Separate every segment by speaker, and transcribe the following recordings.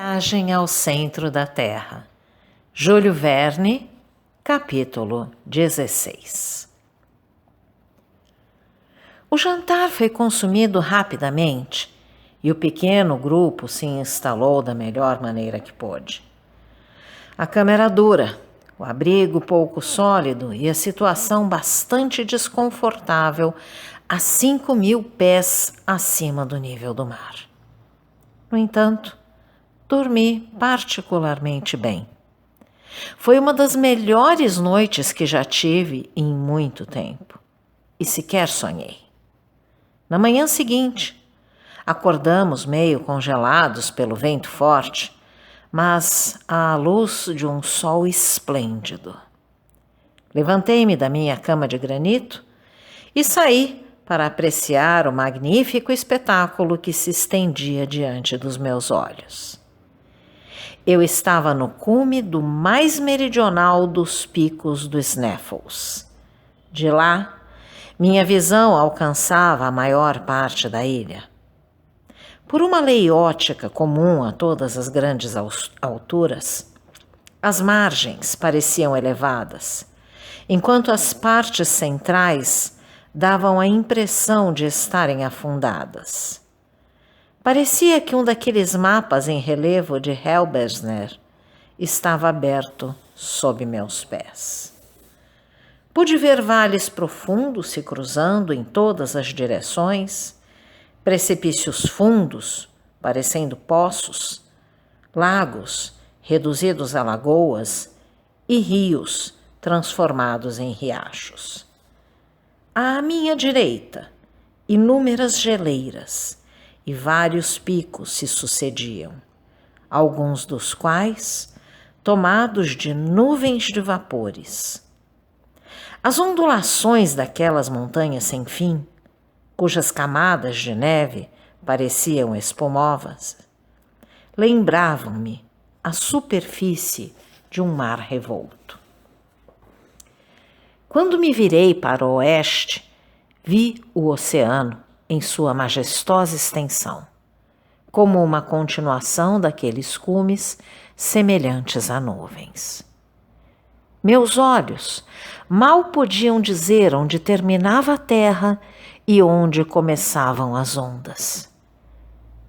Speaker 1: Viagem ao centro da Terra. Júlio Verne, capítulo 16. O jantar foi consumido rapidamente e o pequeno grupo se instalou da melhor maneira que pôde. A cama era dura, o abrigo pouco sólido e a situação bastante desconfortável a 5.000 pés acima do nível do mar. No entanto, dormi particularmente bem. Foi uma das melhores noites que já tive em muito tempo e sequer sonhei. Na manhã seguinte, acordamos meio congelados pelo vento forte, mas à luz de um sol esplêndido. Levantei-me da minha cama de granito e saí para apreciar o magnífico espetáculo que se estendia diante dos meus olhos. Eu estava no cume do mais meridional dos picos do Snaffles. De lá, minha visão alcançava a maior parte da ilha. Por uma lei ótica comum a todas as grandes alturas, as margens pareciam elevadas, enquanto as partes centrais davam a impressão de estarem afundadas. Parecia que um daqueles mapas em relevo de Helbersner estava aberto sob meus pés. Pude ver vales profundos se cruzando em todas as direções, precipícios fundos, parecendo poços, lagos reduzidos a lagoas e rios transformados em riachos. À minha direita, inúmeras geleiras e vários picos se sucediam, alguns dos quais tomados de nuvens de vapores. As ondulações daquelas montanhas sem fim, cujas camadas de neve pareciam espumosas, lembravam-me a superfície de um mar revolto. Quando me virei para o oeste, vi o oceano em sua majestosa extensão, como uma continuação daqueles cumes semelhantes a nuvens. Meus olhos mal podiam dizer onde terminava a terra e onde começavam as ondas.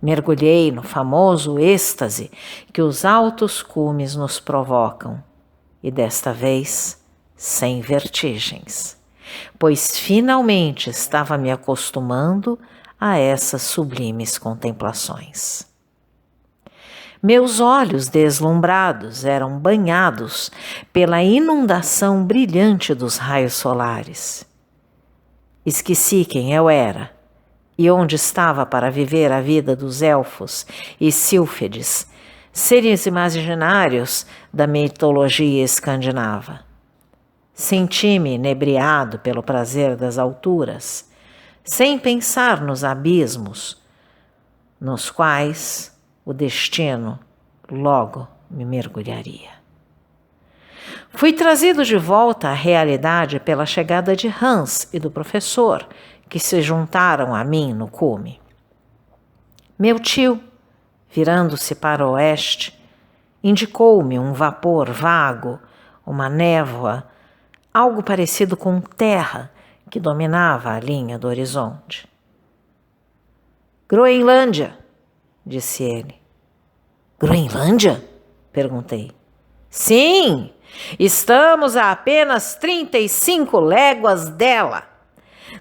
Speaker 1: Mergulhei no famoso êxtase que os altos cumes nos provocam, e desta vez sem vertigens, pois finalmente estava me acostumando a essas sublimes contemplações. Meus olhos deslumbrados eram banhados pela inundação brilhante dos raios solares. Esqueci quem eu era e onde estava para viver a vida dos elfos e sílfides, seres imaginários da mitologia escandinava. Senti-me inebriado pelo prazer das alturas, sem pensar nos abismos, nos quais o destino logo me mergulharia. Fui trazido de volta à realidade pela chegada de Hans e do professor, que se juntaram a mim no cume. Meu tio, virando-se para o oeste, indicou-me um vapor vago, uma névoa, algo parecido com terra que dominava a linha do horizonte. Groenlândia, disse ele. Groenlândia? Perguntei. Sim, estamos a apenas 35 léguas dela.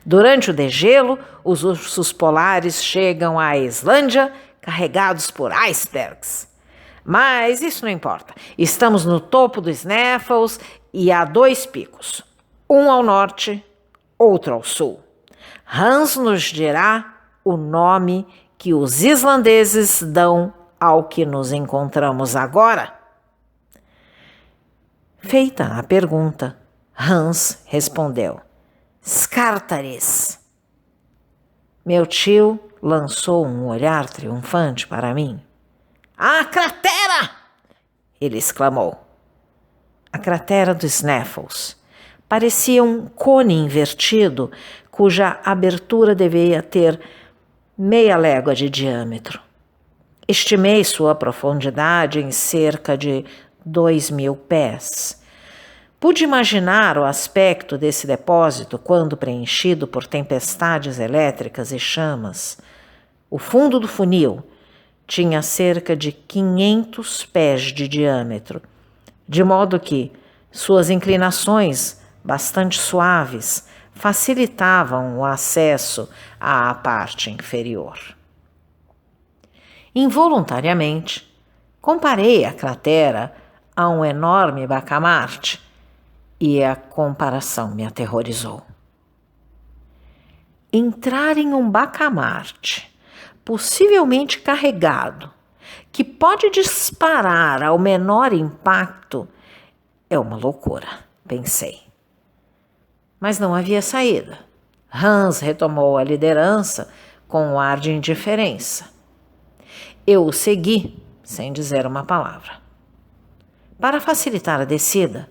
Speaker 1: Durante o degelo, os ursos polares chegam à Islândia carregados por icebergs. Mas isso não importa. Estamos no topo do Snaffles e há 2 picos, um ao norte, outro ao sul. Hans nos dirá o nome que os islandeses dão ao que nos encontramos agora. Feita a pergunta, Hans respondeu: Skartaris. Meu tio lançou um olhar triunfante para mim. A cratera! Ele exclamou. A cratera do Snaffles parecia um cone invertido cuja abertura devia ter meia légua de diâmetro. Estimei sua profundidade em cerca de 2.000 pés. Pude imaginar o aspecto desse depósito quando preenchido por tempestades elétricas e chamas. O fundo do funil tinha cerca de 500 pés de diâmetro, de modo que suas inclinações, bastante suaves, facilitavam o acesso à parte inferior. Involuntariamente, comparei a cratera a um enorme bacamarte e a comparação me aterrorizou. Entrar em um bacamarte, possivelmente carregado, que pode disparar ao menor impacto, é uma loucura, pensei. Mas não havia saída. Hans retomou a liderança com um ar de indiferença. Eu o segui, sem dizer uma palavra. Para facilitar a descida,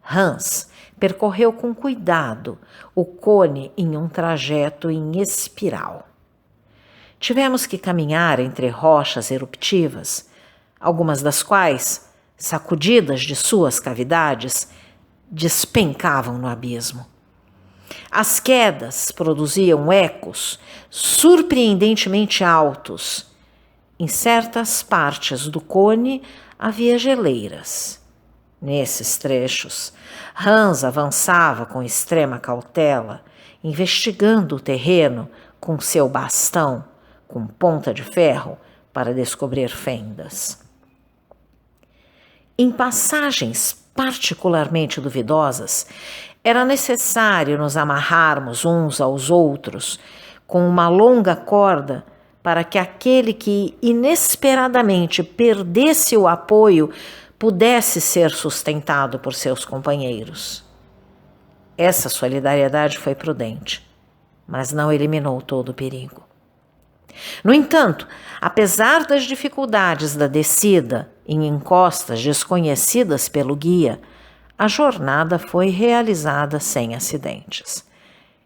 Speaker 1: Hans percorreu com cuidado o cone em um trajeto em espiral. Tivemos que caminhar entre rochas eruptivas, algumas das quais, sacudidas de suas cavidades, despencavam no abismo. As quedas produziam ecos surpreendentemente altos. Em certas partes do cone havia geleiras. Nesses trechos, Hans avançava com extrema cautela, investigando o terreno com seu bastão, com ponta de ferro, para descobrir fendas. Em passagens particularmente duvidosas, era necessário nos amarrarmos uns aos outros com uma longa corda para que aquele que inesperadamente perdesse o apoio pudesse ser sustentado por seus companheiros. Essa solidariedade foi prudente, mas não eliminou todo o perigo. No entanto, apesar das dificuldades da descida em encostas desconhecidas pelo guia, a jornada foi realizada sem acidentes,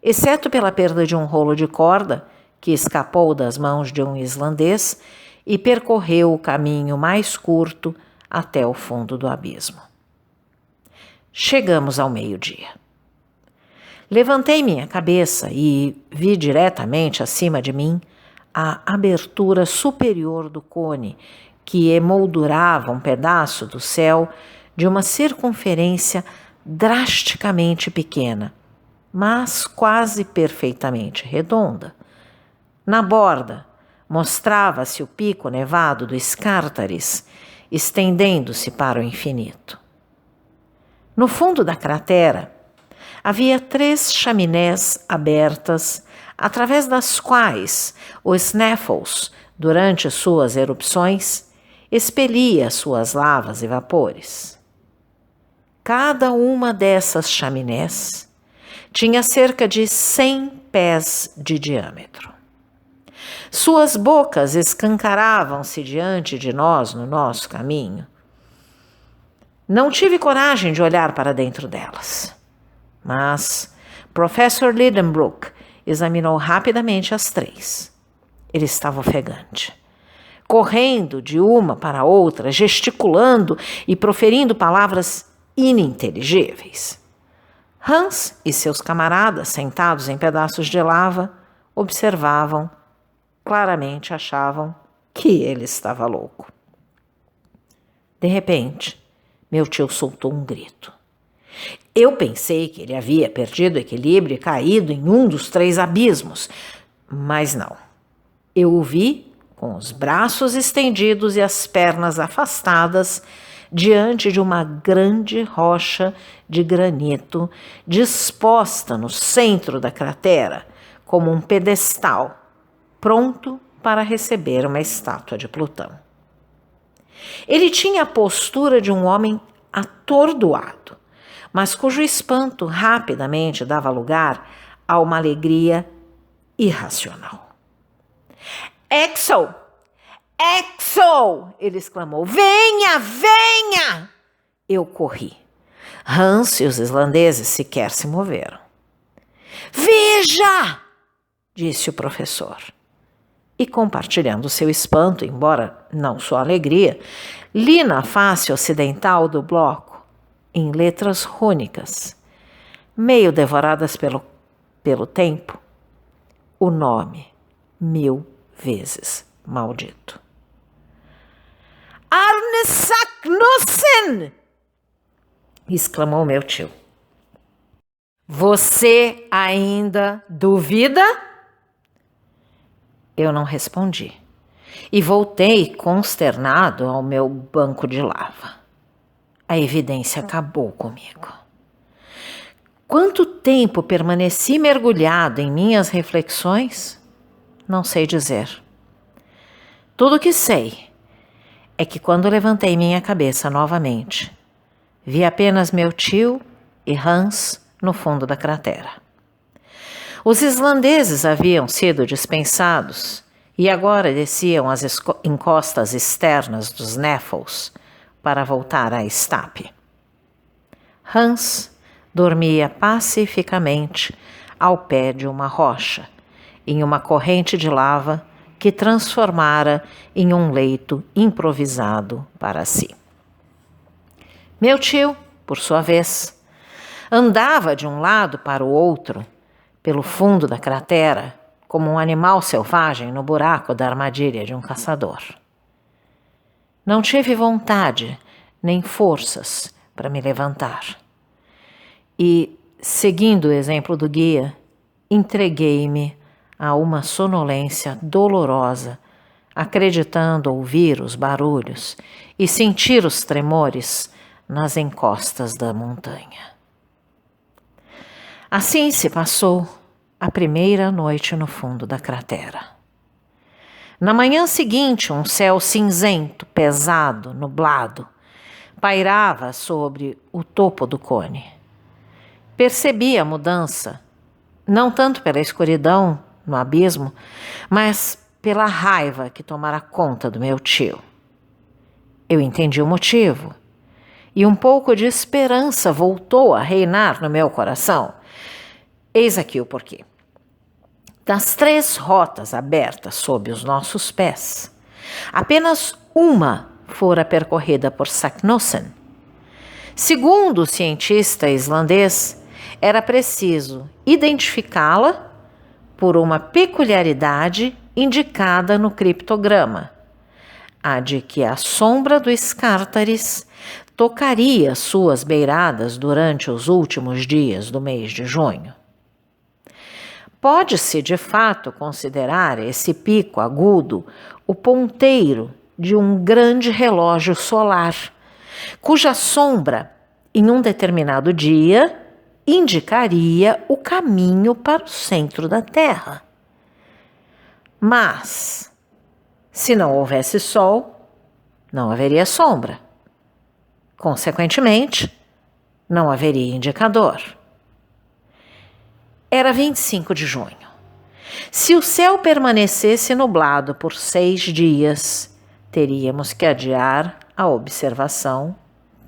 Speaker 1: exceto pela perda de um rolo de corda que escapou das mãos de um islandês e percorreu o caminho mais curto até o fundo do abismo. Chegamos ao meio-dia. Levantei minha cabeça e vi diretamente acima de mim a abertura superior do cone, que emoldurava um pedaço do céu de uma circunferência drasticamente pequena, mas quase perfeitamente redonda. Na borda, mostrava-se o pico nevado do Scartaris, estendendo-se para o infinito. No fundo da cratera, havia 3 chaminés abertas, através das quais o Snaffles, durante suas erupções, expelia suas lavas e vapores. Cada uma dessas chaminés tinha cerca de 100 pés de diâmetro. Suas bocas escancaravam-se diante de nós no nosso caminho. Não tive coragem de olhar para dentro delas, mas Professor Lidenbrook examinou rapidamente as 3. Ele estava ofegante, correndo de uma para outra, gesticulando e proferindo palavras ininteligíveis. Hans e seus camaradas, sentados em pedaços de lava, observavam. Claramente achavam que ele estava louco. De repente, meu tio soltou um grito. Eu pensei que ele havia perdido o equilíbrio e caído em um dos 3 abismos, mas não. Eu o vi com os braços estendidos e as pernas afastadas diante de uma grande rocha de granito disposta no centro da cratera, como um pedestal, pronto para receber uma estátua de Plutão. Ele tinha a postura de um homem atordoado, mas cujo espanto rapidamente dava lugar a uma alegria irracional. Axel! Axel! Ele exclamou. Venha, venha! Eu corri. Hans e os islandeses sequer se moveram. Veja! Disse o professor. e, compartilhando seu espanto, embora não sua alegria, li na face ocidental do bloco, em letras rúnicas, meio devoradas pelo tempo, o nome 1000 vezes maldito. Arne Saknussemm! Exclamou meu tio. Você ainda duvida? Eu não respondi e voltei consternado ao meu banco de lava. A evidência acabou comigo. Quanto tempo permaneci mergulhado em minhas reflexões? Não sei dizer. Tudo o que sei é que quando levantei minha cabeça novamente, vi apenas meu tio e Hans no fundo da cratera. Os islandeses haviam sido dispensados e agora desciam as encostas externas dos Snaffles para voltar à estape. Hans dormia pacificamente ao pé de uma rocha, em uma corrente de lava que transformara em um leito improvisado para si. Meu tio, por sua vez, andava de um lado para o outro, pelo fundo da cratera, como um animal selvagem no buraco da armadilha de um caçador. Não tive vontade nem forças para me levantar. E, seguindo o exemplo do guia, entreguei-me a uma sonolência dolorosa, acreditando ouvir os barulhos e sentir os tremores nas encostas da montanha. Assim se passou a primeira noite no fundo da cratera. Na manhã seguinte, um céu cinzento, pesado, nublado, pairava sobre o topo do cone. Percebi a mudança, não tanto pela escuridão no abismo, mas pela raiva que tomara conta do meu tio. Eu entendi o motivo, e um pouco de esperança voltou a reinar no meu coração. Eis aqui o porquê. Das 3 rotas abertas sob os nossos pés, apenas uma fora percorrida por Saknussemm. Segundo o cientista islandês, era preciso identificá-la por uma peculiaridade indicada no criptograma, a de que a sombra do Scartaris tocaria suas beiradas durante os últimos dias do mês de junho. Pode-se, de fato, considerar esse pico agudo o ponteiro de um grande relógio solar, cuja sombra, em um determinado dia, indicaria o caminho para o centro da Terra. Mas, se não houvesse sol, não haveria sombra. Consequentemente, não haveria indicador. Era 25 de junho. Se o céu permanecesse nublado por 6 dias, teríamos que adiar a observação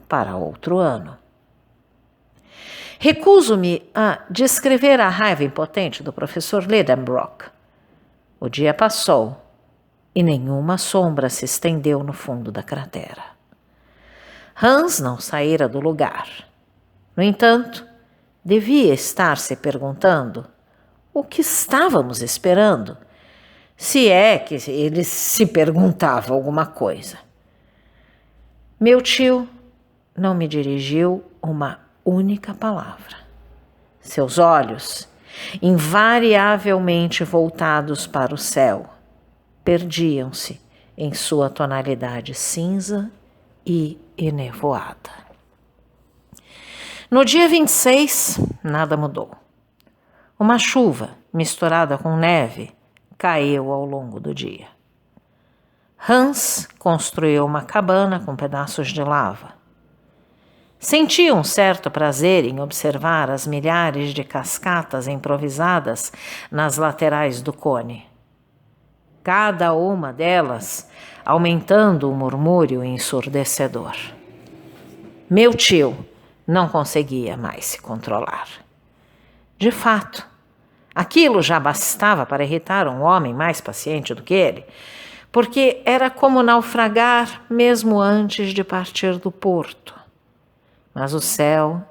Speaker 1: para outro ano. Recuso-me a descrever a raiva impotente do professor Lidenbrock. O dia passou e nenhuma sombra se estendeu no fundo da cratera. Hans não saíra do lugar. No entanto, devia estar se perguntando o que estávamos esperando, se é que ele se perguntava alguma coisa. Meu tio não me dirigiu uma única palavra. Seus olhos, invariavelmente voltados para o céu, perdiam-se em sua tonalidade cinza e enevoada. No dia 26, nada mudou. Uma chuva, misturada com neve, caiu ao longo do dia. Hans construiu uma cabana com pedaços de lava. Sentia um certo prazer em observar as milhares de cascatas improvisadas nas laterais do cone. Cada uma delas aumentando o murmúrio ensurdecedor. Meu tio não conseguia mais se controlar. De fato, Aquilo já bastava para irritar um homem mais paciente do que ele, porque era como naufragar mesmo antes de partir do porto. Mas o céu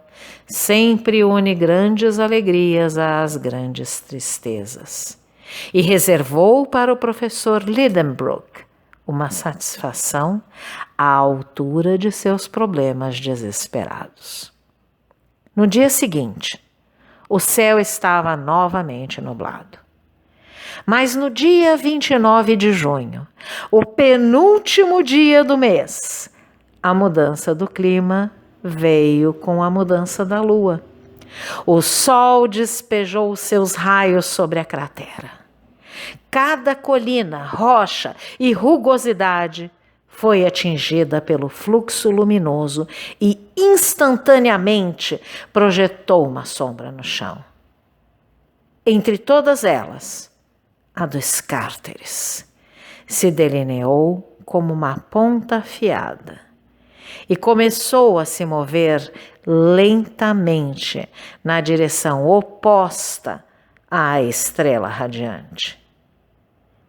Speaker 1: sempre une grandes alegrias às grandes tristezas, e reservou para o professor Lidenbrock uma satisfação à altura de seus problemas desesperados. No dia seguinte, o céu estava novamente nublado. Mas no dia 29 de junho, o penúltimo dia do mês, a mudança do clima veio com a mudança da lua. O sol despejou seus raios sobre a cratera. Cada colina, rocha e rugosidade foi atingida pelo fluxo luminoso e instantaneamente projetou uma sombra no chão. Entre todas elas, a dos cárteres se delineou como uma ponta afiada e começou a se mover lentamente na direção oposta à estrela radiante.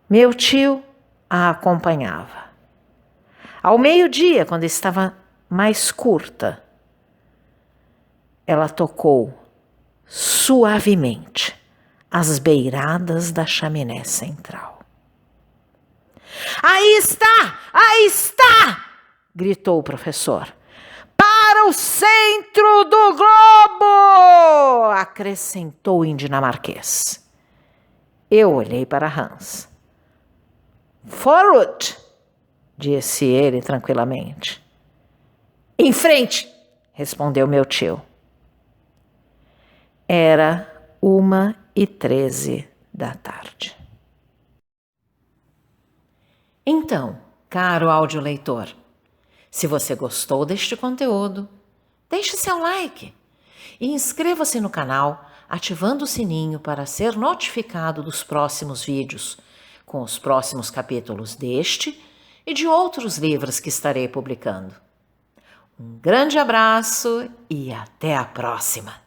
Speaker 1: Meu tio a acompanhava. Ao meio-dia, quando estava mais curta, ela tocou suavemente as beiradas da chaminé central. Aí está! Aí está! Gritou o professor. Para o centro do globo! Acrescentou em dinamarquês. Eu olhei para Hans. Forward! Disse ele tranquilamente. Em frente! Respondeu meu tio. Era 1h13 da tarde. Então, caro audioleitor, se você gostou deste conteúdo, deixe seu like e inscreva-se no canal ativando o sininho para ser notificado dos próximos vídeos, com os próximos capítulos deste e de outros livros que estarei publicando. Um grande abraço e até a próxima!